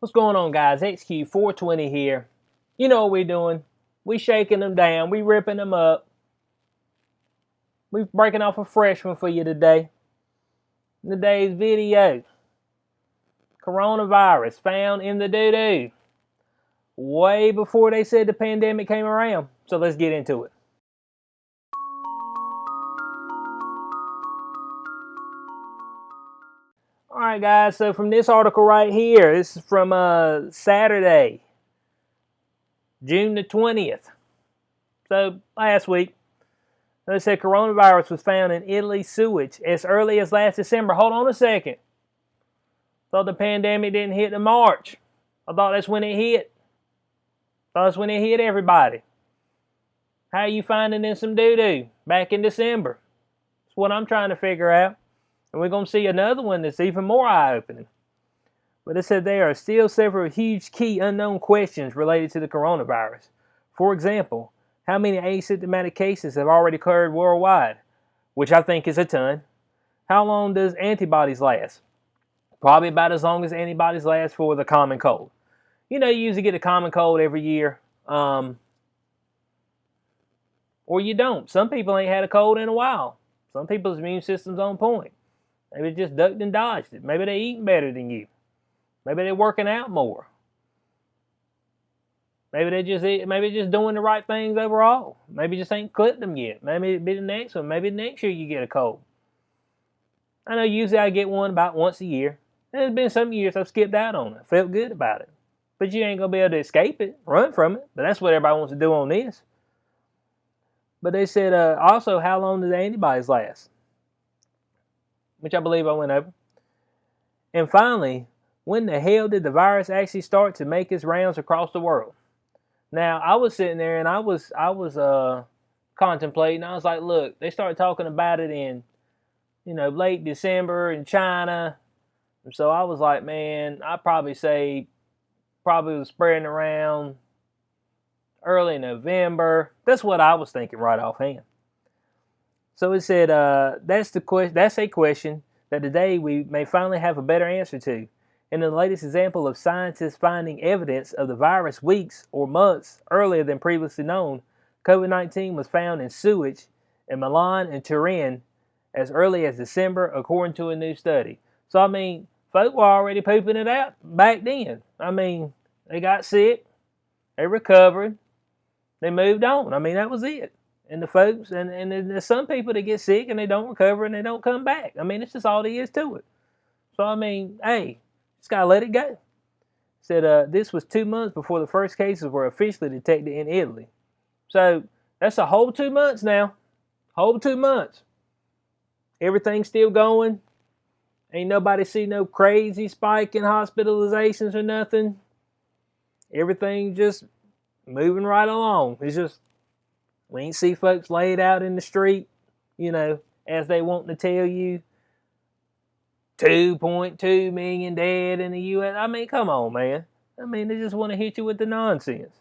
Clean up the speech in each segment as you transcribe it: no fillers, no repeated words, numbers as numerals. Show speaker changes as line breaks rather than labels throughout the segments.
What's going on, guys? XQ420 here. You know what we're doing. We shaking them down. We ripping them up. We breaking off a fresh one for you today. In today's video, coronavirus found in the doo-doo. Way before they said the pandemic came around. So let's get into it. Alright guys, so from this article right here, this is from Saturday, June the 20th. So last week, they said coronavirus was found in Italy's sewage as early as last December. Hold on a second. Thought the pandemic didn't hit in March. I thought that's when it hit. Thought that's when it hit everybody. How are you finding in some doo-doo back in December? That's what I'm trying to figure out. And we're going to see another one that's even more eye-opening. But it said there are still several huge key unknown questions related to the coronavirus. For example, how many asymptomatic cases have already occurred worldwide? Which I think is a ton. How long does antibodies last? Probably about as long as antibodies last for the common cold. You know, you usually get a common cold every year. Or you don't. Some people ain't had a cold in a while. Some people's immune system's on point. Maybe they just ducked and dodged it. Maybe they eating better than you. Maybe they're working out more. Maybe they're just doing the right things overall. Maybe just ain't clipped them yet. Maybe it'll be the next one. Maybe next year you get a cold. I know usually I get one about once a year. There's been some years I've skipped out on it. I felt good about it. But you ain't going to be able to escape it, run from it. But that's what everybody wants to do on this. But they said also, how long do the antibodies last? Which I believe I went over. And finally, when the hell did the virus actually start to make its rounds across the world? Now, I was sitting there and I was contemplating. I was like, look, they started talking about it in, late December in China. And so I was like, man, I'd probably say was spreading around early November. That's what I was thinking right offhand. So it said that's a question that today we may finally have a better answer to. In the latest example of scientists finding evidence of the virus weeks or months earlier than previously known, COVID-19 was found in sewage in Milan and Turin as early as December, according to a new study. So, I mean, folk were already pooping it out back then. I mean, they got sick, they recovered, they moved on. I mean, that was it. And the folks, and there's some people that get sick and they don't recover and they don't come back. I mean, it's just all there is to it. So, I mean, hey, just got to let it go. Said this was 2 months before the first cases were officially detected in Italy. So, that's a whole 2 months now. Whole 2 months. Everything's still going. Ain't nobody see no crazy spike in hospitalizations or nothing. Everything just moving right along. It's just, we ain't see folks laid out in the street, as they want to tell you. 2.2 million dead in the U.S. I mean, come on, man. I mean, they just want to hit you with the nonsense.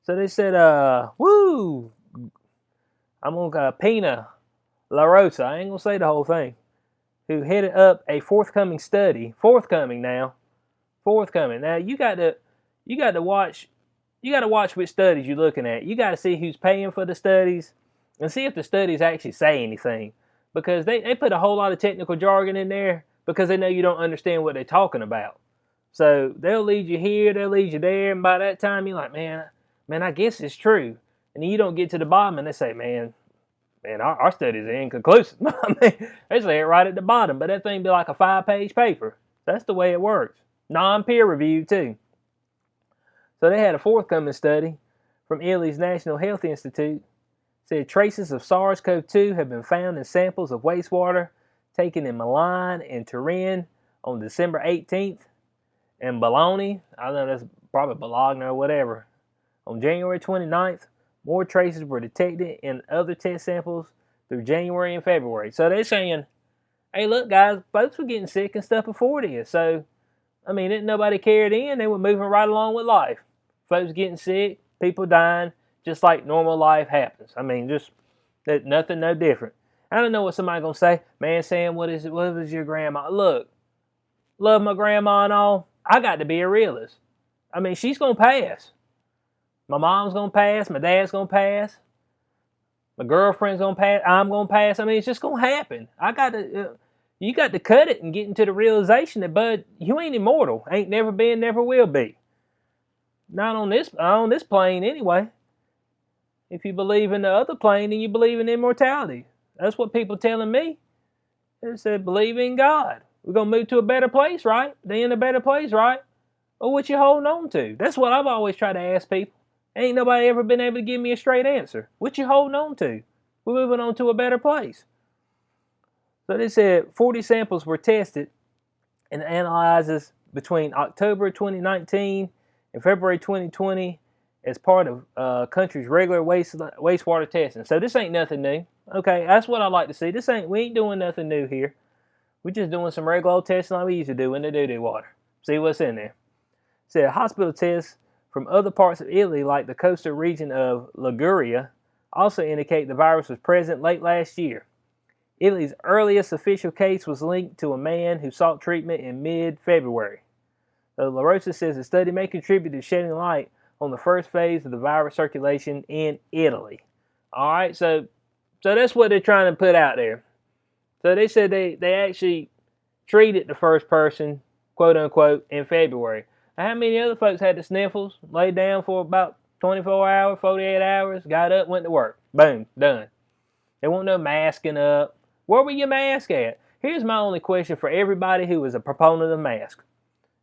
So they said, I'm going to Pina La Rosa, I ain't going to say the whole thing, who headed up a forthcoming study. Forthcoming. Now, you got to watch which studies you're looking at. You got to see who's paying for the studies and see if the studies actually say anything. Because they put a whole lot of technical jargon in there because they know you don't understand what they're talking about. So they'll lead you here, they'll lead you there, and by that time you're like, man, I guess it's true. And then you don't get to the bottom and they say, man, our studies are inconclusive. I mean, they say it right at the bottom, but that thing be like a 5-page paper. That's the way it works. Non-peer reviewed too. So they had a forthcoming study from Italy's National Health Institute. Said traces of SARS-CoV-2 have been found in samples of wastewater taken in Milan and Turin on December 18th, and Bologna, I don't know, that's probably Bologna or whatever, on January 29th. More traces were detected in other test samples through January and February. So they're saying, hey, look, guys, folks were getting sick and stuff before this. So, I mean, didn't nobody care then? They were moving right along with life. Folks getting sick, people dying, just like normal life happens. I mean, just nothing, no different. I don't know what somebody's going to say. Man, Sam, what was your grandma? Look, love my grandma and all. I got to be a realist. I mean, she's going to pass. My mom's going to pass. My dad's going to pass. My girlfriend's going to pass. I'm going to pass. I mean, it's just going to happen. You got to cut it and get into the realization that, bud, you ain't immortal. Ain't never been, never will be. Not on this plane anyway. If you believe in the other plane, then you believe in immortality. That's what people telling me. They said, believe in God. We're going to move to a better place, right? They in a better place, right? Or what you holding on to? That's what I've always tried to ask people. Ain't nobody ever been able to give me a straight answer. What you holding on to? We're moving on to a better place. So they said 40 samples were tested and analyzes between October 2019 and February 2020 as part of country's regular wastewater testing. So this ain't nothing new. Okay, that's what I like to see. We ain't doing nothing new here. We're just doing some regular old testing like we used to do in the doo-doo water. See what's in there. Said hospital tests from other parts of Italy, like the coastal region of Liguria, also indicate the virus was present late last year. Italy's earliest official case was linked to a man who sought treatment in mid-February. The La Rosa says the study may contribute to shedding light on the first phase of the virus circulation in Italy. All right, so that's what they're trying to put out there. So they said they actually treated the first person, quote unquote, in February. Now, how many other folks had the sniffles, laid down for about 24 hours, 48 hours, got up, went to work. Boom, done. They want no masking up. Where were your mask at? Here's my only question for everybody who is a proponent of masks.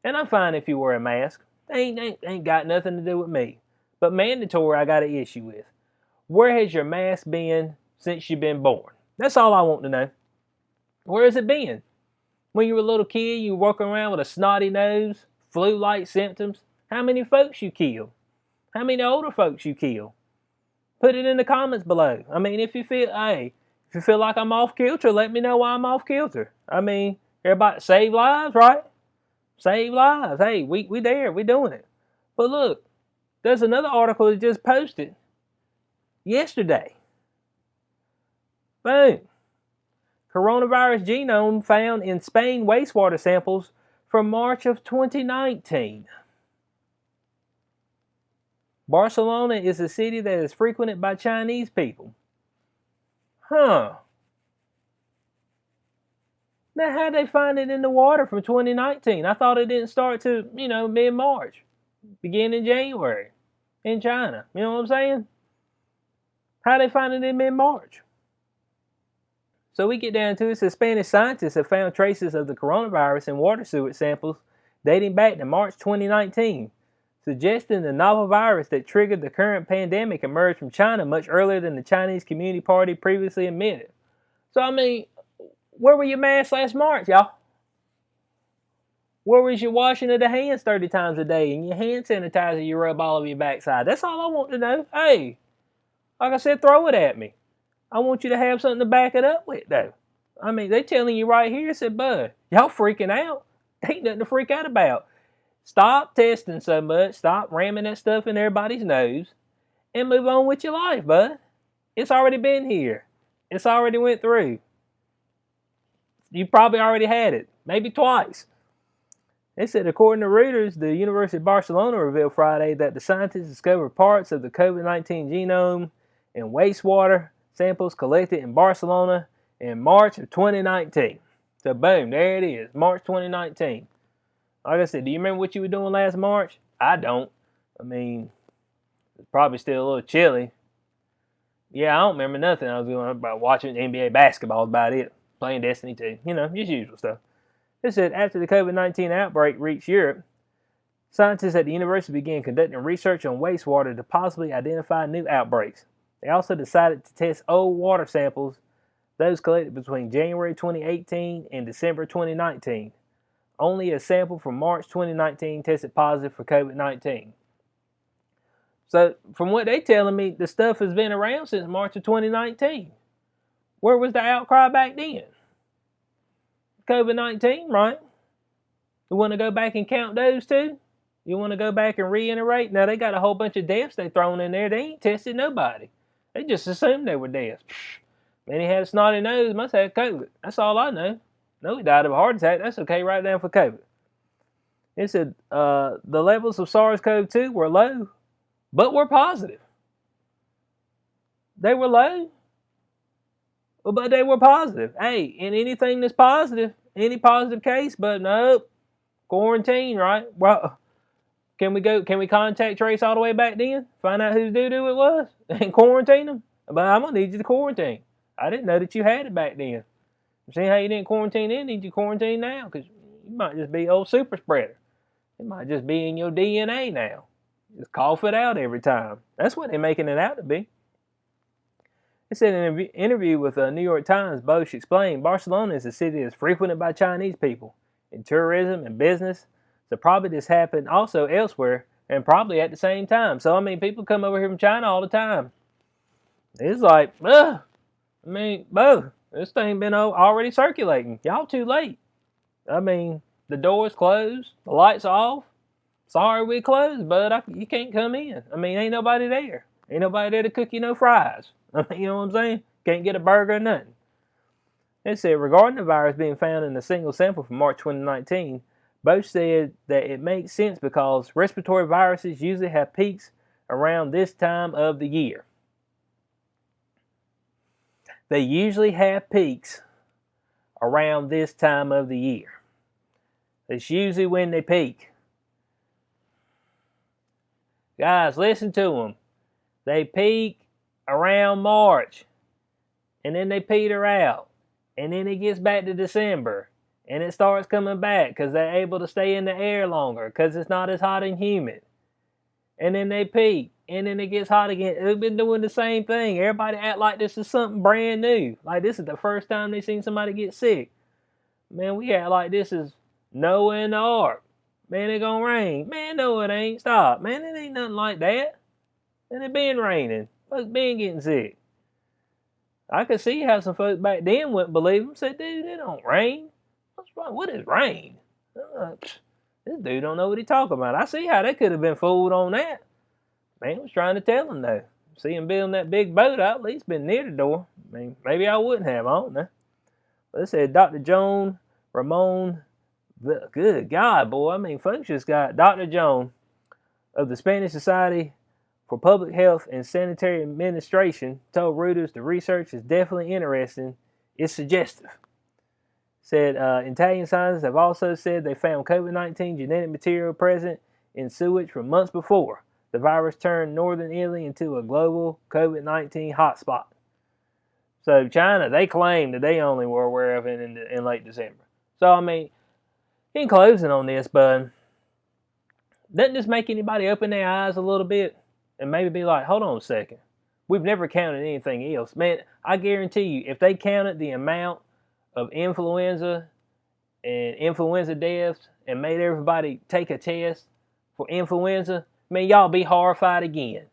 And I'm fine if you wear a mask. Ain't got nothing to do with me. But mandatory, I got an issue with. Where has your mask been since you've been born? That's all I want to know. Where has it been? When you were a little kid, you were walking around with a snotty nose, flu-like symptoms. How many folks you killed? How many older folks you killed? Put it in the comments below. I mean, if you feel like I'm off kilter, let me know why I'm off kilter. I mean, everybody save lives, right? Save lives. Hey, we there. We doing it. But look, there's another article that just posted yesterday. Boom. Coronavirus genome found in Spain wastewater samples from March of 2019. Barcelona is a city that is frequented by Chinese people. Huh. Now, how'd they find it in the water from 2019? I thought it didn't start to, mid-March, beginning January in China. You know what I'm saying? How'd they find it in mid-March? So we get down to it. Spanish scientists have found traces of the coronavirus in water sewage samples dating back to March 2019, suggesting the novel virus that triggered the current pandemic emerged from China much earlier than the Chinese Communist Party previously admitted. So, I mean, where were your masks last March, y'all? Where was your washing of the hands 30 times a day and your hand sanitizer you rub all over your backside? That's all I want to know. Hey, like I said, throw it at me. I want you to have something to back it up with, though. I mean, they telling you right here, said, bud, y'all freaking out. Ain't nothing to freak out about. Stop testing so much. Stop ramming that stuff in everybody's nose and move on with your life, bud. It's already been here. It's already went through. You probably already had it, maybe twice. They said, according to Reuters, the University of Barcelona revealed Friday that the scientists discovered parts of the COVID-19 genome in wastewater samples collected in Barcelona in March of 2019. So boom, there it is, March 2019. Like I said, do you remember what you were doing last March? I don't. I mean, it's probably still a little chilly. Yeah, I don't remember nothing. I was doing about watching NBA basketball, about it. Playing Destiny 2. Just usual stuff. It said after the COVID-19 outbreak reached Europe, scientists at the university began conducting research on wastewater to possibly identify new outbreaks. They also decided to test old water samples, those collected between January 2018 and December 2019. Only a sample from March 2019 tested positive for COVID-19. So, from what they're telling me, the stuff has been around since March of 2019. Where was the outcry back then? COVID-19, right? You want to go back and count those too? You want to go back and reiterate? Now, they got a whole bunch of deaths they thrown in there. They ain't tested nobody. They just assumed they were deaths. Man, he had a snotty nose, must have COVID. That's all I know. No, he died of a heart attack. That's okay, right down for COVID. It said the levels of SARS-CoV-2 were low, but were positive. They were low, but they were positive. Hey, and anything that's positive, any positive case, but nope, quarantine, right? Well, can we contact trace all the way back then? Find out whose doo-doo it was and quarantine them? But I'm going to need you to quarantine. I didn't know that you had it back then. See how you didn't quarantine then? Need you quarantine now? Because you might just be old super spreader. It might just be in your DNA now. Just cough it out every time. That's what they're making it out to be. It said in an interview with the New York Times, Bosch explained Barcelona is a city that's frequented by Chinese people in tourism and business. So probably this happened also elsewhere and probably at the same time. So, I mean, people come over here from China all the time. It's like, this thing been already circulating. Y'all too late. I mean, the door's closed. The lights off. Sorry we closed, bud. You can't come in. I mean, ain't nobody there. Ain't nobody there to cook you no fries. I mean, you know what I'm saying? Can't get a burger or nothing. It said, regarding the virus being found in a single sample from March 2019, Bosch said that it makes sense because respiratory viruses usually have peaks around this time of the year. They usually have peaks around this time of the year. It's usually when they peak. Guys, listen to them. They peak around March, and then they peter out, and then it gets back to December, and it starts coming back because they're able to stay in the air longer because it's not as hot and humid. And then they peak, and then it gets hot again. They've been doing the same thing. Everybody act like this is something brand new. Like this is the first time they seen somebody get sick. Man, we act like this is Noah and the Ark. Man, it gonna rain. Man, no, it ain't. Stop. Man, it ain't nothing like that. And it been raining. Folks been getting sick. I could see how some folks back then wouldn't believe them. Said, dude, it don't rain. What's wrong? What is rain? This dude don't know what he talking about. I see how they could have been fooled on that. Man was trying to tell him though. See him building that big boat, I at least been near the door. I mean, maybe I wouldn't have. I don't know. But it said Dr. Joan Ramon. Good God, boy. I mean, folks just got Dr. Joan of the Spanish Society for Public Health and Sanitary Administration told Reuters the research is definitely interesting. It's suggestive. Said Italian scientists have also said they found COVID-19 genetic material present in sewage from months before the virus turned northern Italy into a global COVID-19 hotspot. So China, they claim that they only were aware of it in late December. So, I mean, in closing on this, bud, doesn't this make anybody open their eyes a little bit and maybe be like, hold on a second. We've never counted anything else. Man, I guarantee you, if they counted the amount of influenza and influenza deaths and made everybody take a test for influenza, man, y'all be horrified again.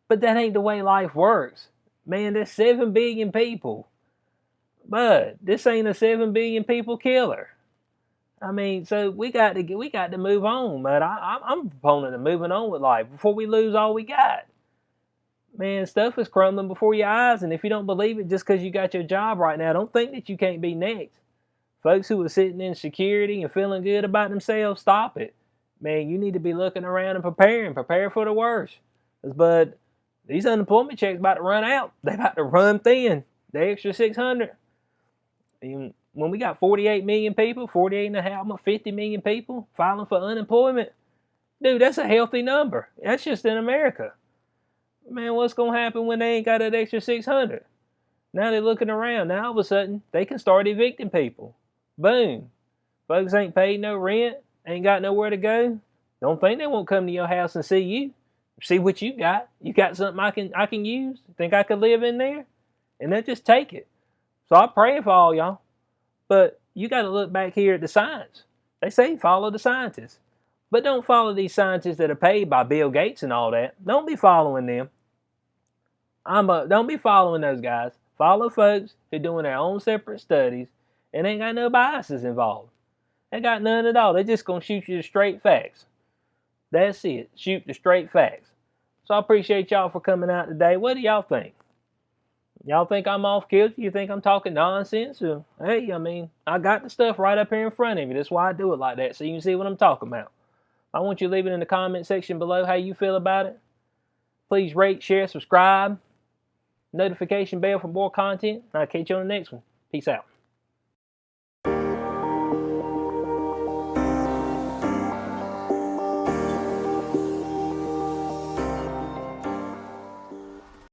But that ain't the way life works. Man, there's 7 billion people. But this ain't a 7 billion people killer. I mean, so we got to move on, man. I'm a proponent of moving on with life before we lose all we got. Man, stuff is crumbling before your eyes, and if you don't believe it just because you got your job right now, don't think that you can't be next. Folks who are sitting in security and feeling good about themselves, stop it. Man, you need to be looking around and prepare for the worst. But these unemployment checks about to run out. They about to run thin. The extra 600. Even when we got 48 million people, 48 and a half, 50 million people filing for unemployment, dude, that's a healthy number. That's just in America. Man, what's going to happen when they ain't got that extra 600? Now they're looking around. Now all of a sudden, they can start evicting people. Boom. Folks ain't paid no rent, ain't got nowhere to go. Don't think they won't come to your house and see you. See what you got. You got something I can use? Think I could live in there? And they'll just take it. So I'm praying for all y'all. But you got to look back here at the science. They say follow the scientists. But don't follow these scientists that are paid by Bill Gates and all that. Don't be following them. Don't be following those guys. Follow folks who are doing their own separate studies and ain't got no biases involved. They got none at all. They're just going to shoot you the straight facts. That's it. Shoot the straight facts. So I appreciate y'all for coming out today. What do y'all think? Y'all think I'm off kilter? You think I'm talking nonsense? Hey, I mean, I got the stuff right up here in front of you. That's why I do it like that, so you can see what I'm talking about. I want you to leave it in the comment section below how you feel about it. Please rate, share, subscribe, notification bell for more content. I'll catch you on the next one. Peace out.